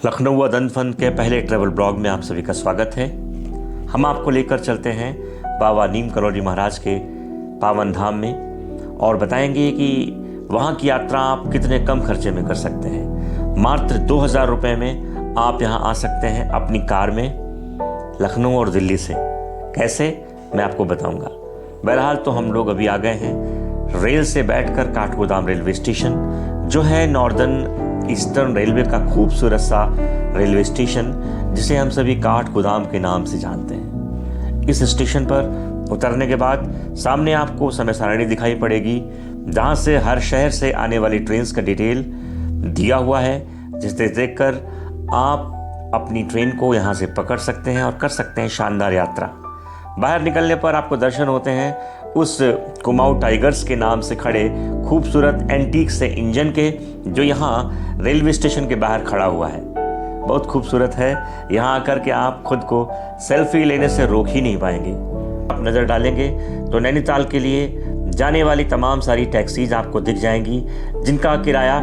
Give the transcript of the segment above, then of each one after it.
लखनऊ अदन फन के पहले ट्रैवल ब्लॉग में आप सभी का स्वागत है। हम आपको लेकर चलते हैं बाबा नीम करौली महाराज के पावन धाम में और बताएंगे कि वहाँ की यात्रा आप कितने कम खर्चे में कर सकते हैं। मात्र 2000 रुपये में आप यहाँ आ सकते हैं अपनी कार में लखनऊ और दिल्ली से। कैसे, मैं आपको बताऊँगा। बहरहाल तो हम लोग अभी आ गए हैं रेल से बैठकर काठगोदाम रेलवे स्टेशन, जो है नॉर्दर्न ईस्टर्न रेलवे का खूबसूरत सा रेलवे स्टेशन, जिसे हम सभी काठगोदाम के नाम से जानते हैं। इस स्टेशन पर उतरने के बाद सामने आपको समय सारणी दिखाई पड़ेगी, जहाँ से हर शहर से आने वाली ट्रेन्स का डिटेल दिया हुआ है, जिसे देखकर आप अपनी ट्रेन को यहाँ से पकड़ सकते हैं और कर सकते हैं शानदार यात्रा। बाहर निकलने पर आपको दर्शन होते हैं उस कुमाऊं टाइगर्स के नाम से खड़े खूबसूरत एंटीक से इंजन के, जो यहाँ रेलवे स्टेशन के बाहर खड़ा हुआ है। बहुत खूबसूरत है। यहाँ आकर के आप खुद को सेल्फी लेने से रोक ही नहीं पाएंगे। आप नज़र डालेंगे तो नैनीताल के लिए जाने वाली तमाम सारी टैक्सीज आपको दिख जाएंगी, जिनका किराया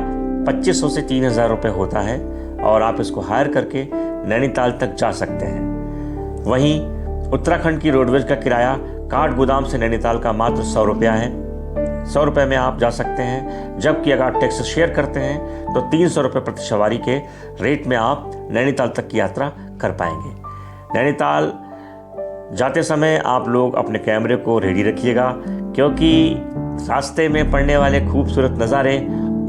2500 से 3000 रुपये होता है और आप इसको हायर करके नैनीताल तक जा सकते हैं। वहीं उत्तराखंड की रोडवेज का किराया काठगोदाम से नैनीताल का मात्र 100 रुपया है। 100 रुपये में आप जा सकते हैं, जबकि अगर आप टैक्सी शेयर करते हैं तो 300 रुपये प्रति सवारी के रेट में आप नैनीताल तक की यात्रा कर पाएंगे। नैनीताल जाते समय आप लोग अपने कैमरे को रेडी रखिएगा, क्योंकि रास्ते में पड़ने वाले खूबसूरत नज़ारे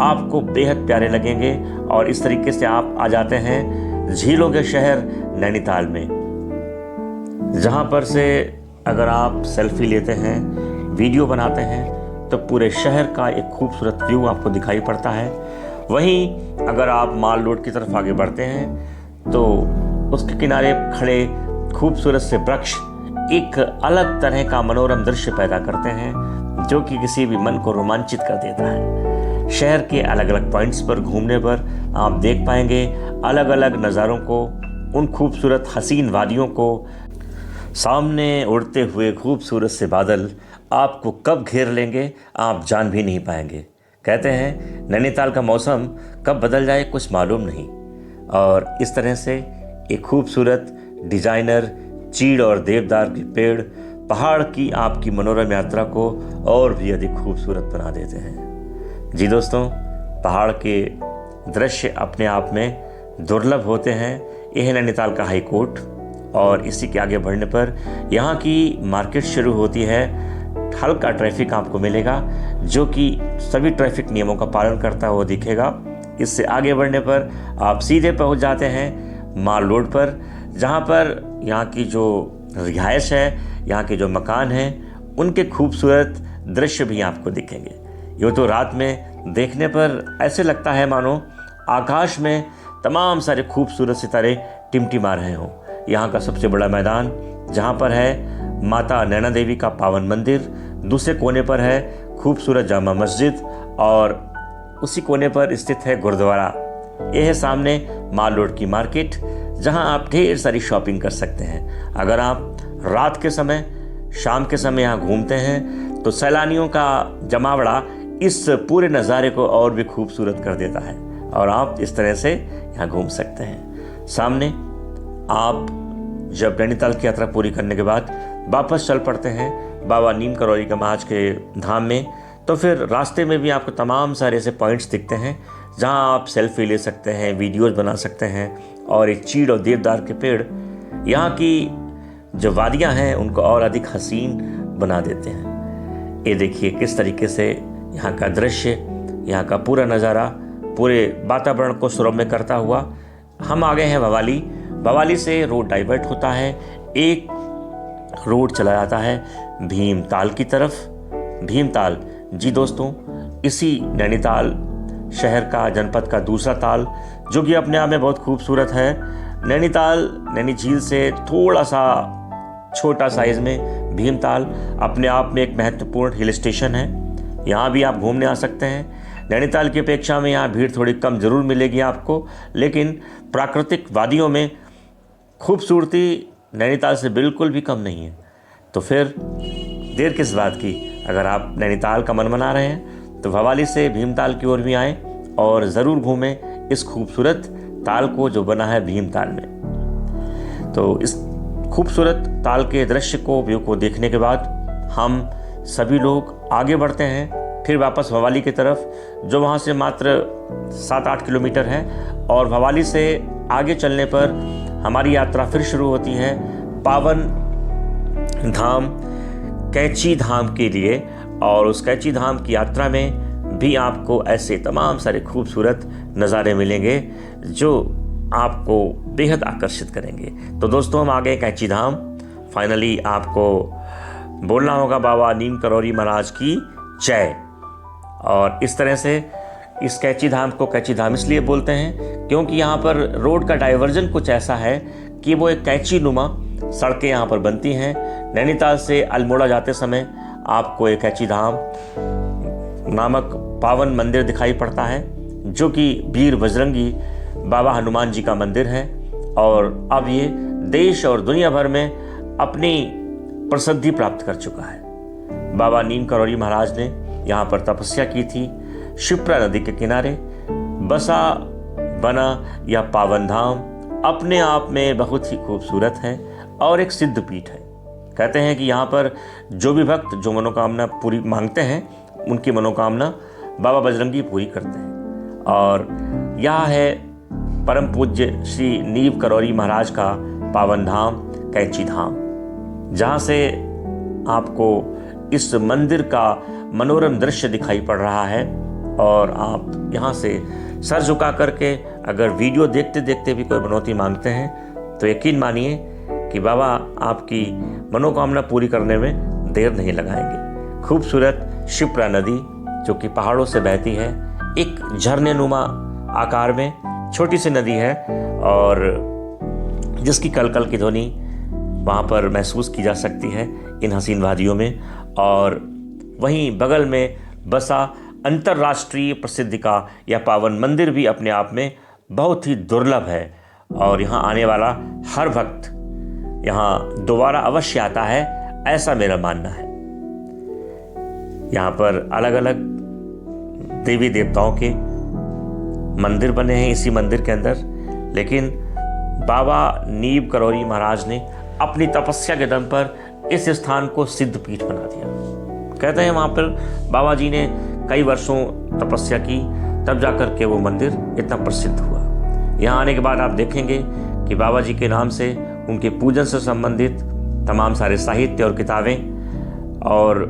आपको बेहद प्यारे लगेंगे। और इस तरीके से आप आ जाते हैं झीलों के शहर नैनीताल में, जहाँ पर से अगर आप सेल्फी लेते हैं, वीडियो बनाते हैं, तो पूरे शहर का एक खूबसूरत व्यू आपको दिखाई पड़ता है। वहीं अगर आप माल रोड की तरफ आगे बढ़ते हैं तो उसके किनारे खड़े खूबसूरत से वृक्ष एक अलग तरह का मनोरम दृश्य पैदा करते हैं, जो कि किसी भी मन को रोमांचित कर देता है। शहर के अलग अलग पॉइंट्स पर घूमने पर आप देख पाएंगे अलग अलग नज़ारों को, उन खूबसूरत हसीन वादियों को। सामने उड़ते हुए खूबसूरत से बादल आपको कब घेर लेंगे आप जान भी नहीं पाएंगे। कहते हैं नैनीताल का मौसम कब बदल जाए कुछ मालूम नहीं। और इस तरह से एक खूबसूरत डिजाइनर चीड़ और देवदार के पेड़ पहाड़ की आपकी मनोरम यात्रा को और भी अधिक खूबसूरत बना देते हैं। जी दोस्तों, पहाड़ के दृश्य अपने आप में दुर्लभ होते हैं। यह है नैनीताल का हाई कोर्ट, और इसी के आगे बढ़ने पर यहाँ की मार्केट शुरू होती है। हल्का ट्रैफिक आपको मिलेगा, जो कि सभी ट्रैफिक नियमों का पालन करता हुआ दिखेगा। इससे आगे बढ़ने पर आप सीधे पहुँच जाते हैं माल रोड पर, जहाँ पर यहाँ की जो रिहाइश है, यहाँ के जो मकान हैं, उनके खूबसूरत दृश्य भी आपको दिखेंगे। यूँ तो रात में देखने पर ऐसे लगता है मानो आकाश में तमाम सारे खूबसूरत सितारे टिमटिमा रहे हों। यहाँ का सबसे बड़ा मैदान, जहाँ पर है माता नैना देवी का पावन मंदिर, दूसरे कोने पर है खूबसूरत जामा मस्जिद, और उसी कोने पर स्थित है गुरुद्वारा। यह है सामने माल रोड की मार्केट, जहाँ आप ढेर सारी शॉपिंग कर सकते हैं। अगर आप रात के समय, शाम के समय यहाँ घूमते हैं तो सैलानियों का जमावड़ा इस पूरे नज़ारे को और भी खूबसूरत कर देता है, और आप इस तरह से यहाँ घूम सकते हैं। सामने आप जब नैनीताल की यात्रा पूरी करने के बाद वापस चल पड़ते हैं बाबा नीम करौली का महाराज के धाम में, तो फिर रास्ते में भी आपको तमाम सारे ऐसे पॉइंट्स दिखते हैं, जहां आप सेल्फी ले सकते हैं, वीडियोस बना सकते हैं। और एक चीड़ और देवदार के पेड़ यहाँ की जो वादियाँ हैं उनको और अधिक हसीन बना देते हैं। ये देखिए किस तरीके से यहाँ का दृश्य, यहाँ का पूरा नज़ारा पूरे वातावरण को सुरम्य करता हुआ हम आ गए हैं भवाली। भवाली से रोड डाइवर्ट होता है, एक रोड चला जाता है भीमताल की तरफ। भीमताल, जी दोस्तों, इसी नैनीताल शहर का, जनपद का दूसरा ताल, जो कि अपने आप में बहुत खूबसूरत है। नैनीताल नैनी झील से थोड़ा सा छोटा साइज में भीमताल अपने आप में एक महत्वपूर्ण हिल स्टेशन है। यहाँ भी आप घूमने आ सकते हैं। नैनीताल की अपेक्षा में यहाँ भीड़ थोड़ी कम ज़रूर मिलेगी आपको, लेकिन प्राकृतिक वादियों में खूबसूरती नैनीताल से बिल्कुल भी कम नहीं है। तो फिर देर किस बात की, अगर आप नैनीताल का मन बना रहे हैं तो भवाली से भीमताल की ओर भी आएँ और ज़रूर घूमें इस खूबसूरत ताल को जो बना है भीमताल में। तो इस खूबसूरत ताल के दृश्य को, व्यू को देखने के बाद हम सभी लोग आगे बढ़ते हैं फिर वापस भवाली की तरफ, जो वहाँ से मात्र 7-8 किलोमीटर है। और भवाली से आगे चलने पर हमारी यात्रा फिर शुरू होती है पावन धाम कैची धाम के लिए। और उस कैची धाम की यात्रा में भी आपको ऐसे तमाम सारे खूबसूरत नज़ारे मिलेंगे जो आपको बेहद आकर्षित करेंगे। तो दोस्तों, हम आ गए कैची धाम। फाइनली आपको बोलना होगा बाबा नीम करौरी महाराज की जय। और इस तरह से इस कैची धाम को कैची धाम इसलिए बोलते हैं क्योंकि यहाँ पर रोड का डाइवर्जन कुछ ऐसा है कि वो एक कैची नुमा सड़कें यहाँ पर बनती हैं। नैनीताल से अल्मोड़ा जाते समय आपको एक कैची धाम नामक पावन मंदिर दिखाई पड़ता है, जो कि वीर बजरंगी बाबा हनुमान जी का मंदिर है। और अब ये देश और दुनिया भर में अपनी प्रसिद्धि प्राप्त कर चुका है। बाबा नीम करौरी महाराज ने यहाँ पर तपस्या की थी। शिप्रा नदी के किनारे बसा बना यह पावन धाम अपने आप में बहुत ही खूबसूरत है और एक सिद्ध पीठ है। कहते हैं कि यहाँ पर जो भी भक्त जो मनोकामना पूरी मांगते हैं, उनकी मनोकामना बाबा बजरंगी पूरी करते हैं। और यह है परम पूज्य श्री नीम करौरी महाराज का पावन धाम कैची धाम, जहाँ से आपको इस मंदिर का मनोरम दृश्य दिखाई पड़ रहा है। और आप यहाँ से सर झुका करके अगर वीडियो देखते देखते भी कोई मनौती मांगते हैं तो यकीन मानिए कि बाबा आपकी मनोकामना पूरी करने में देर नहीं लगाएंगे। खूबसूरत शिप्रा नदी जो कि पहाड़ों से बहती है, एक झरने नुमा आकार में छोटी सी नदी है और जिसकी कलकल की ध्वनि वहाँ पर महसूस की जा सकती है इन हसीन वादियों में। और वहीं बगल में बसा अंतर्राष्ट्रीय प्रसिद्धि का यह पावन मंदिर भी अपने आप में बहुत ही दुर्लभ है। और यहाँ आने वाला हर भक्त यहाँ दोबारा अवश्य आता है, ऐसा मेरा मानना है। यहाँ पर अलग अलग देवी देवताओं के मंदिर बने हैं इसी मंदिर के अंदर, लेकिन बाबा नीम करौरी महाराज ने अपनी तपस्या के दम पर इस स्थान को सिद्ध पीठ बना दिया। कहते हैं वहाँ पर बाबा जी ने कई वर्षों तपस्या की, तब जाकर के वो मंदिर इतना प्रसिद्ध हुआ। यहाँ आने के बाद आप देखेंगे कि बाबा जी के नाम से उनके पूजन से संबंधित तमाम सारे साहित्य और किताबें और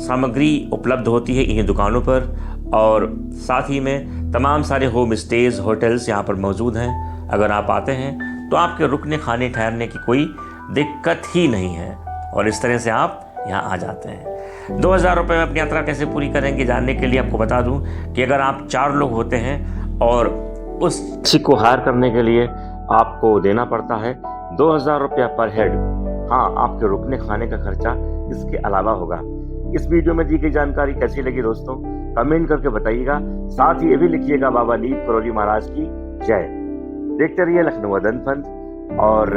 सामग्री उपलब्ध होती है इन्हीं दुकानों पर। और साथ ही में तमाम सारे होम स्टेज, होटल्स यहाँ पर मौजूद हैं। अगर आप आते हैं तो आपके रुकने खाने ठहरने की कोई दिक्कत ही नहीं है और इस तरह से आप यहाँ आ जाते हैं। 2000 रुपये में अपनी यात्रा कैसे पूरी करेंगे जानने के लिए आपको बता दूं कि अगर आप 4 लोग होते हैं और उस चिक को हायर करने के लिए आपको देना पड़ता है 2000 रुपया पर हेड। हाँ, आपके रुकने खाने का खर्चा इसके अलावा होगा। इस वीडियो में दी गई जानकारी कैसी लगी दोस्तों, कमेंट करके बताइएगा। साथ ही ये भी लिखिएगा बाबा नीम करौरी महाराज की जय। देखते रहिए लखनऊ दनपंथ और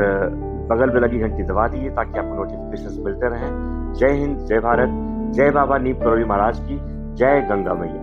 बगल में लगी घंटी दबा दीजिए ताकि आपको नोटिफिकेशन मिलते रहें। जय हिंद, जय भारत, जय बाबा नीम करौरी महाराज की जय, गंगा मैया।